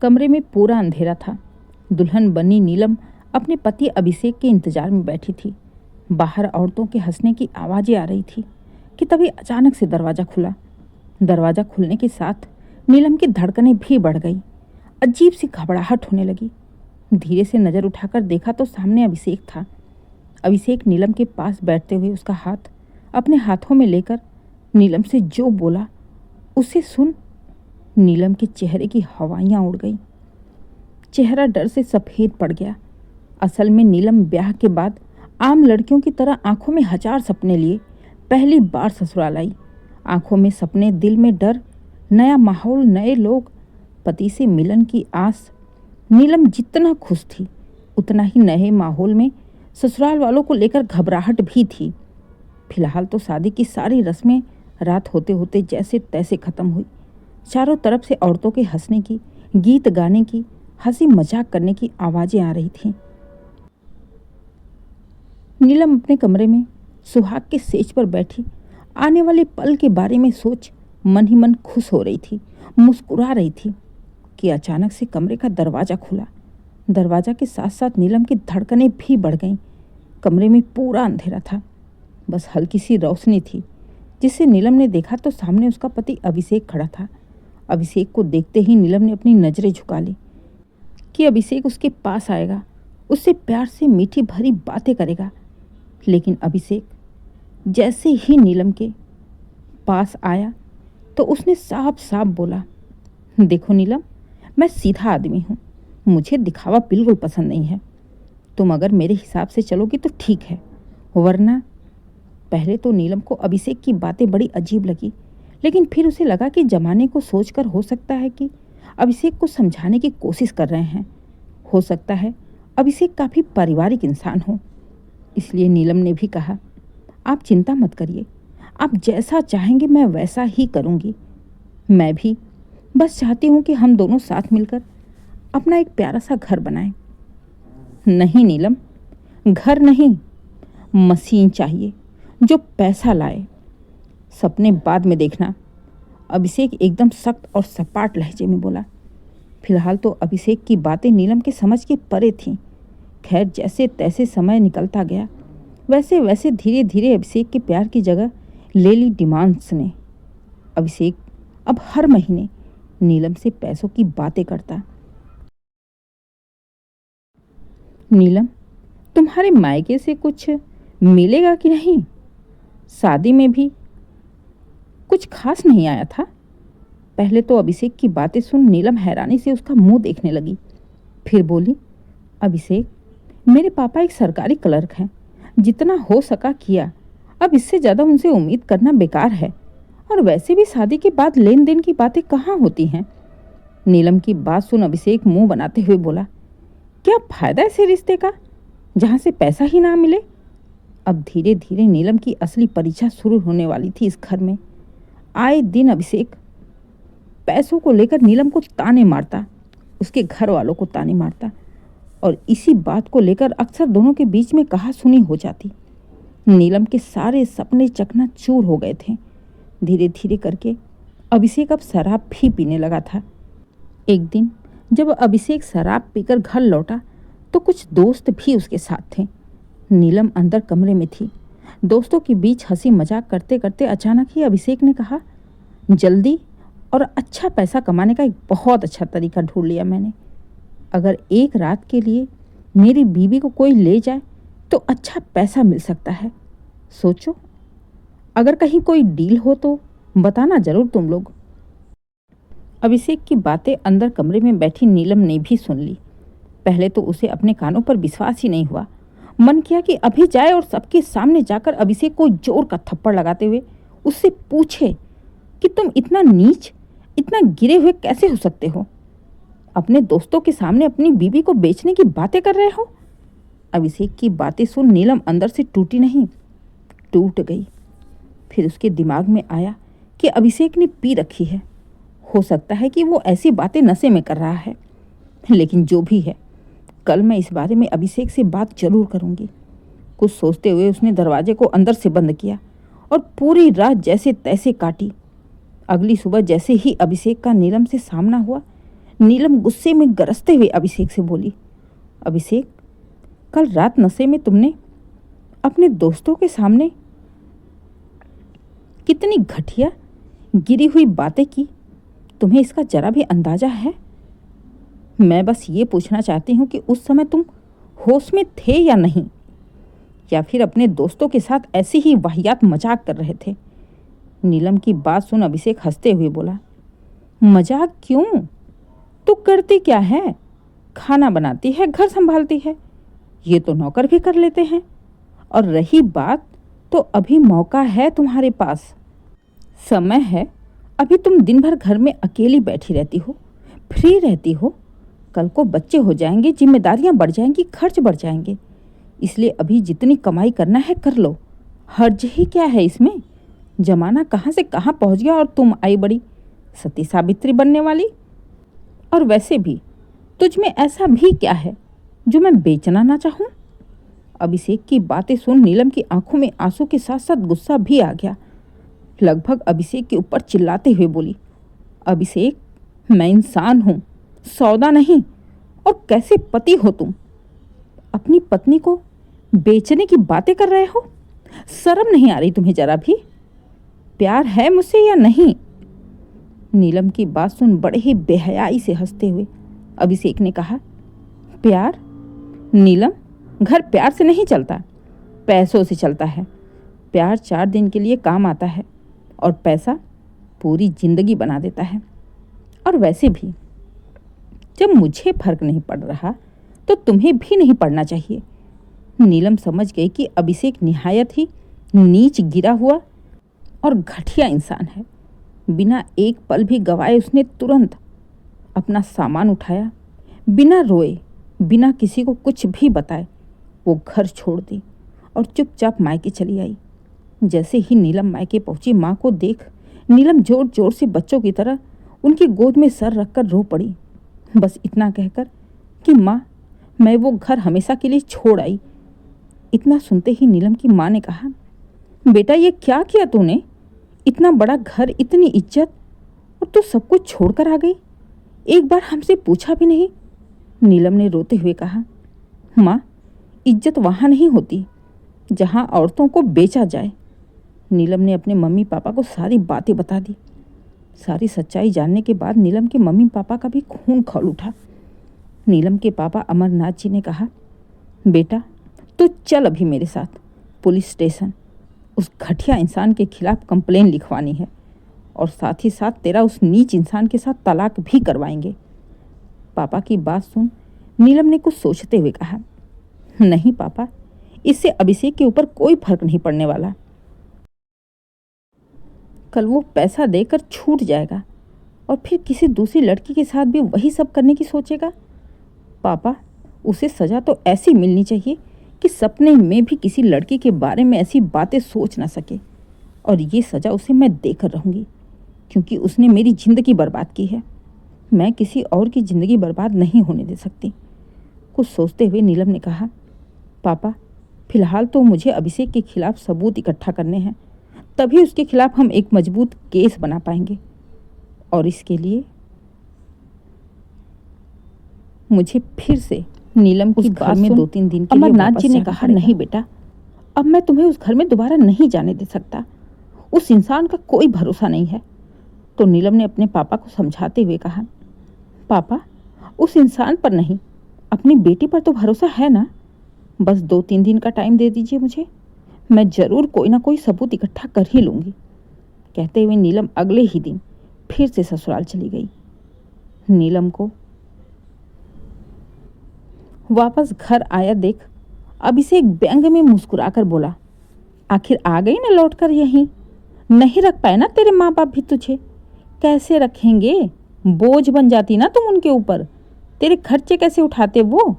कमरे में पूरा अंधेरा था। दुल्हन बनी नीलम अपने पति अभिषेक के इंतजार में बैठी थी। बाहर औरतों के हंसने की आवाज़ें आ रही थी कि तभी अचानक से दरवाज़ा खुला। दरवाज़ा खुलने के साथ नीलम की धड़कनें भी बढ़ गई। अजीब सी घबराहट होने लगी। धीरे से नज़र उठाकर देखा तो सामने अभिषेक था। अभिषेक नीलम के पास बैठते हुए उसका हाथ अपने हाथों में लेकर नीलम से जो बोला उसे सुन नीलम के चेहरे की हवाइयाँ उड़ गई। चेहरा डर से सफ़ेद पड़ गया। असल में नीलम ब्याह के बाद आम लड़कियों की तरह आंखों में हजार सपने लिए पहली बार ससुराल आई। आंखों में सपने, दिल में डर, नया माहौल, नए लोग, पति से मिलन की आस। नीलम जितना खुश थी उतना ही नए माहौल में ससुराल वालों को लेकर घबराहट भी थी। फिलहाल तो शादी की सारी रस्में रात होते होते जैसे तैसे ख़त्म हुई। चारों तरफ से औरतों के हंसने की, गीत गाने की, हंसी मजाक करने की आवाज़ें आ रही थीं। नीलम अपने कमरे में सुहाग के सेज पर बैठी आने वाले पल के बारे में सोच मन ही मन खुश हो रही थी, मुस्कुरा रही थी कि अचानक से कमरे का दरवाज़ा खुला। दरवाज़ा के साथ साथ नीलम की धड़कनें भी बढ़ गईं। कमरे में पूरा अंधेरा था, बस हल्की सी रोशनी थी जिससे नीलम ने देखा तो सामने उसका पति अभिषेक खड़ा था। अभिषेक को देखते ही नीलम ने अपनी नज़रें झुका ली कि अभिषेक उसके पास आएगा, उससे प्यार से मीठी भरी बातें करेगा। लेकिन अभिषेक जैसे ही नीलम के पास आया तो उसने साफ साफ बोला, देखो नीलम, मैं सीधा आदमी हूँ, मुझे दिखावा बिल्कुल पसंद नहीं है। तुम अगर मेरे हिसाब से चलोगी तो ठीक है, वरना। पहले तो नीलम को अभिषेक की बातें बड़ी अजीब लगी, लेकिन फिर उसे लगा कि जमाने को सोचकर हो सकता है कि अभिषेक को समझाने की कोशिश कर रहे हैं। हो सकता है अभिषेक काफ़ी पारिवारिक इंसान हो। इसलिए नीलम ने भी कहा, आप चिंता मत करिए, आप जैसा चाहेंगे मैं वैसा ही करूँगी। मैं भी बस चाहती हूँ कि हम दोनों साथ मिलकर अपना एक प्यारा सा घर बनाएं। नहीं नीलम, घर नहीं, मशीन चाहिए जो पैसा लाए। सपने बाद में देखना, अभिषेक एकदम सख्त और सपाट लहजे में बोला। फिलहाल तो अभिषेक की बातें नीलम के समझ के परे थीं। खैर, जैसे तैसे समय निकलता गया वैसे वैसे धीरे धीरे अभिषेक के प्यार की जगह ले ली डिमांड्स ने। अभिषेक अब हर महीने नीलम से पैसों की बातें करता। नीलम, तुम्हारे मायके से कुछ मिलेगा कि नहीं? शादी में भी कुछ खास नहीं आया था। पहले तो अभिषेक की बातें सुन नीलम हैरानी से उसका मुंह देखने लगी। फिर बोली, अभिषेक, मेरे पापा एक सरकारी क्लर्क हैं, जितना हो सका किया। अब इससे ज़्यादा उनसे उम्मीद करना बेकार है, और वैसे भी शादी के बाद लेन देन की बातें कहाँ होती हैं। नीलम की बात सुन अभिषेक मुंह बनाते हुए बोला, क्या फ़ायदा ऐसे रिश्ते का जहाँ से पैसा ही ना मिले। अब धीरे धीरे नीलम की असली परीक्षा शुरू होने वाली थी इस घर में। आए दिन अभिषेक पैसों को लेकर नीलम को ताने मारता, उसके घर वालों को ताने मारता, और इसी बात को लेकर अक्सर दोनों के बीच में कहासुनी हो जाती। नीलम के सारे सपने चकनाचूर हो गए थे। धीरे धीरे करके अभिषेक अब शराब भी पीने लगा था। एक दिन जब अभिषेक शराब पीकर घर लौटा तो कुछ दोस्त भी उसके साथ थे। नीलम अंदर कमरे में थी। दोस्तों के बीच हंसी मजाक करते करते अचानक ही अभिषेक ने कहा, जल्दी और अच्छा पैसा कमाने का एक बहुत अच्छा तरीका ढूंढ लिया मैंने। अगर एक रात के लिए मेरी बीवी को कोई ले जाए तो अच्छा पैसा मिल सकता है। सोचो, अगर कहीं कोई डील हो तो बताना ज़रूर तुम लोग। अभिषेक की बातें अंदर कमरे में बैठी नीलम ने भी सुन ली। पहले तो उसे अपने कानों पर विश्वास ही नहीं हुआ। मन किया कि अभी जाए और सबके सामने जाकर अभिषेक को जोर का थप्पड़ लगाते हुए उससे पूछे कि तुम इतना नीच, इतना गिरे हुए कैसे हो सकते हो? अपने दोस्तों के सामने अपनी बीवी को बेचने की बातें कर रहे हो। अभिषेक की बातें सुन नीलम अंदर से टूटी नहीं, टूट गई। फिर उसके दिमाग में आया कि अभिषेक ने पी रखी है। हो सकता है कि वो ऐसी बातें नशे में कर रहा है। लेकिन जो भी है, कल मैं इस बारे में अभिषेक से बात जरूर करूंगी। कुछ सोचते हुए उसने दरवाजे को अंदर से बंद किया और पूरी रात जैसे तैसे काटी। अगली सुबह जैसे ही अभिषेक का नीलम से सामना हुआ, नीलम गुस्से में गरजते हुए अभिषेक से बोली, अभिषेक, कल रात नशे में तुमने अपने दोस्तों के सामने कितनी घटिया गिरी हुई बातें की, तुम्हें इसका जरा भी अंदाजा है? मैं बस ये पूछना चाहती हूँ कि उस समय तुम होश में थे या नहीं, या फिर अपने दोस्तों के साथ ऐसी ही वाहियात मजाक कर रहे थे? नीलम की बात सुन अभिषेक हंसते हुए बोला, मजाक क्यों? तू करती क्या है? खाना बनाती है, घर संभालती है, ये तो नौकर भी कर लेते हैं। और रही बात, तो अभी मौका है तुम्हारे पास, समय है। अभी तुम दिन भर घर में अकेली बैठी रहती हो, फ्री रहती हो। कल को बच्चे हो जाएंगे, जिम्मेदारियां बढ़ जाएंगी, खर्च बढ़ जाएंगे। इसलिए अभी जितनी कमाई करना है कर लो, हर्ज ही क्या है इसमें? जमाना कहाँ से कहाँ पहुँच गया और तुम आई बड़ी सती सावित्री बनने वाली। और वैसे भी तुझ में ऐसा भी क्या है जो मैं बेचना ना चाहूँ? अभिषेक की बातें सुन नीलम की आंखों में आंसू के साथ साथ गुस्सा भी आ गया। लगभग अभिषेक के ऊपर चिल्लाते हुए बोली, अभिषेक, मैं इंसान हूँ, सौदा नहीं। और कैसे पति हो तुम? अपनी पत्नी को बेचने की बातें कर रहे हो? शर्म नहीं आ रही तुम्हें जरा भी? प्यार है मुझसे या नहीं? नीलम की बात सुन बड़े ही बेहयाई से हंसते हुए अभिषेक ने कहा, प्यार? नीलम, घर प्यार से नहीं चलता, पैसों से चलता है। प्यार 4 दिन के लिए काम आता है और पैसा पूरी जिंदगी बना देता है। और वैसे भी जब मुझे फर्क नहीं पड़ रहा तो तुम्हें भी नहीं पड़ना चाहिए। नीलम समझ गई कि अभिषेक निहायत ही नीच गिरा हुआ और घटिया इंसान है। बिना एक पल भी गवाए उसने तुरंत अपना सामान उठाया, बिना रोए, बिना किसी को कुछ भी बताए वो घर छोड़ दी और चुपचाप मायके चली आई। जैसे ही नीलम मायके पहुंची, माँ को देख नीलम जोर जोर से बच्चों की तरह उनकी गोद में सर रखकर रो पड़ी, बस इतना कहकर कि माँ, मैं वो घर हमेशा के लिए छोड़ आई। इतना सुनते ही नीलम की माँ ने कहा, बेटा, ये क्या किया तूने? इतना बड़ा घर, इतनी इज्जत, और तू सब कुछ छोड़कर आ गई, एक बार हमसे पूछा भी नहीं। नीलम ने रोते हुए कहा, माँ, इज्जत वहाँ नहीं होती जहाँ औरतों को बेचा जाए। नीलम ने अपने मम्मी पापा को सारी बातें बता दी। सारी सच्चाई जानने के बाद नीलम के मम्मी पापा का भी खून खौल उठा। नीलम के पापा अमरनाथ जी ने कहा, बेटा, तू चल अभी मेरे साथ पुलिस स्टेशन। उस घटिया इंसान के खिलाफ कंप्लेन लिखवानी है और साथ ही साथ तेरा उस नीच इंसान के साथ तलाक भी करवाएंगे। पापा की बात सुन नीलम ने कुछ सोचते हुए कहा, नहीं पापा, इससे अभिषेक के ऊपर कोई फर्क नहीं पड़ने वाला। कल वो पैसा देकर छूट जाएगा और फिर किसी दूसरी लड़की के साथ भी वही सब करने की सोचेगा। पापा, उसे सज़ा तो ऐसी मिलनी चाहिए कि सपने में भी किसी लड़की के बारे में ऐसी बातें सोच ना सके। और ये सज़ा उसे मैं देकर रहूँगी, क्योंकि उसने मेरी ज़िंदगी बर्बाद की है। मैं किसी और की ज़िंदगी बर्बाद नहीं होने दे सकती। कुछ सोचते हुए नीलम ने कहा, पापा, फिलहाल तो मुझे अभिषेक के खिलाफ सबूत इकट्ठा करने हैं, तभी उसके खिलाफ हम एक मजबूत केस बना पाएंगे। और इसके लिए मुझे फिर से नीलम की बात में 2-3 दिन के लिए अमरनाथ जी ने कहा, नहीं बेटा, अब मैं तुम्हें उस घर में दोबारा नहीं जाने दे सकता। उस इंसान का कोई भरोसा नहीं है। तो नीलम ने अपने पापा को समझाते हुए कहा, पापा, उस इंसान पर नहीं, अपनी बेटी पर तो भरोसा है ना। बस 2-3 दिन का टाइम दे दीजिए मुझे, मैं ज़रूर कोई ना कोई सबूत इकट्ठा कर ही लूँगी। कहते हुए नीलम अगले ही दिन फिर से ससुराल चली गई। नीलम को वापस घर आया देख अभिषेक व्यंग में मुस्कुराकर बोला, आखिर आ गई ना लौट कर यहीं? नहीं रख पाए ना तेरे माँ बाप भी तुझे? कैसे रखेंगे? बोझ बन जाती ना तुम उनके ऊपर। तेरे खर्चे कैसे उठाते वो?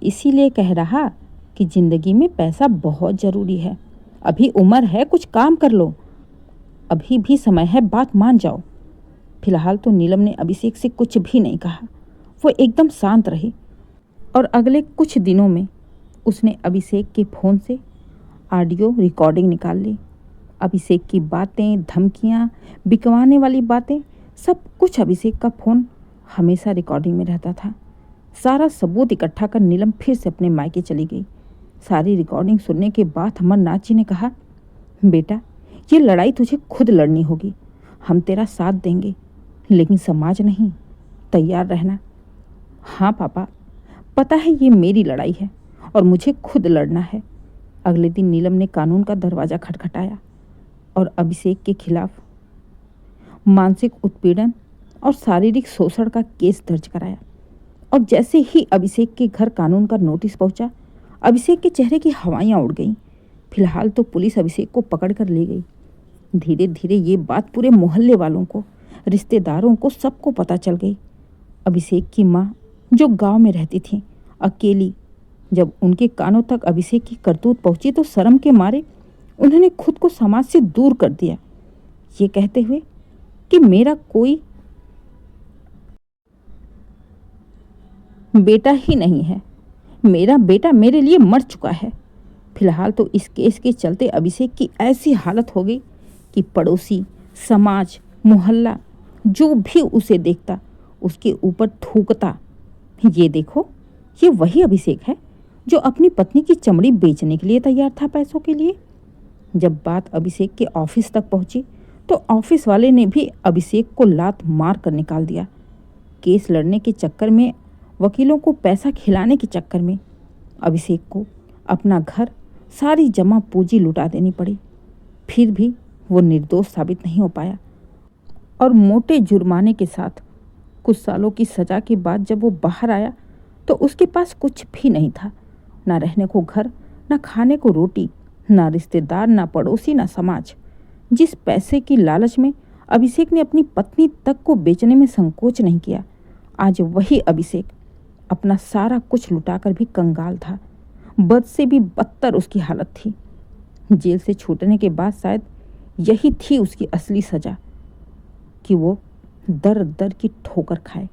इसीलिए कह रहा कि ज़िंदगी में पैसा बहुत ज़रूरी है। अभी उम्र है, कुछ काम कर लो, अभी भी समय है, बात मान जाओ। फिलहाल तो नीलम ने अभिषेक से कुछ भी नहीं कहा। वो एकदम शांत रही और अगले कुछ दिनों में उसने अभिषेक के फ़ोन से ऑडियो रिकॉर्डिंग निकाल ली। अभिषेक की बातें, धमकियां, बिकवाने वाली बातें, सब कुछ अभिषेक का फ़ोन हमेशा रिकॉर्डिंग में रहता था। सारा सबूत इकट्ठा कर नीलम फिर से अपने मायके चली गई। सारी रिकॉर्डिंग सुनने के बाद अमरनाथ जी ने कहा, बेटा ये लड़ाई तुझे खुद लड़नी होगी। हम तेरा साथ देंगे, लेकिन समाज नहीं। तैयार रहना। हाँ पापा, पता है ये मेरी लड़ाई है और मुझे खुद लड़ना है। अगले दिन नीलम ने कानून का दरवाज़ा खटखटाया और अभिषेक के खिलाफ मानसिक उत्पीड़न और शारीरिक शोषण का केस दर्ज कराया। और जैसे ही अभिषेक के घर कानून का नोटिस पहुंचा, अभिषेक के चेहरे की हवाइयाँ उड़ गईं। फिलहाल तो पुलिस अभिषेक को पकड़ कर ले गई। धीरे धीरे ये बात पूरे मोहल्ले वालों को, रिश्तेदारों को, सबको पता चल गई। अभिषेक की माँ, जो गांव में रहती थी अकेली, जब उनके कानों तक अभिषेक की करतूत पहुंची तो शर्म के मारे उन्होंने खुद को समाज से दूर कर दिया, ये कहते हुए कि मेरा कोई बेटा ही नहीं है, मेरा बेटा मेरे लिए मर चुका है। फिलहाल तो इस केस के चलते अभिषेक की ऐसी हालत हो गई कि पड़ोसी, समाज, मोहल्ला जो भी उसे देखता उसके ऊपर थूकता, ये देखो ये वही अभिषेक है जो अपनी पत्नी की चमड़ी बेचने के लिए तैयार था पैसों के लिए। जब बात अभिषेक के ऑफिस तक पहुंची तो ऑफिस वाले ने भी अभिषेक को लात मार कर निकाल दिया। केस लड़ने के चक्कर में, वकीलों को पैसा खिलाने के चक्कर में अभिषेक को अपना घर, सारी जमा पूंजी लुटा देनी पड़ी। फिर भी वो निर्दोष साबित नहीं हो पाया और मोटे जुर्माने के साथ कुछ सालों की सज़ा के बाद जब वो बाहर आया तो उसके पास कुछ भी नहीं था। ना रहने को घर, ना खाने को रोटी, ना रिश्तेदार, ना पड़ोसी, ना समाज। जिस पैसे की लालच में अभिषेक ने अपनी पत्नी तक को बेचने में संकोच नहीं किया, आज वही अभिषेक अपना सारा कुछ लुटाकर भी कंगाल था। बद से भी बदतर उसकी हालत थी। जेल से छूटने के बाद शायद यही थी उसकी असली सज़ा कि वो दर दर की ठोकर खाए।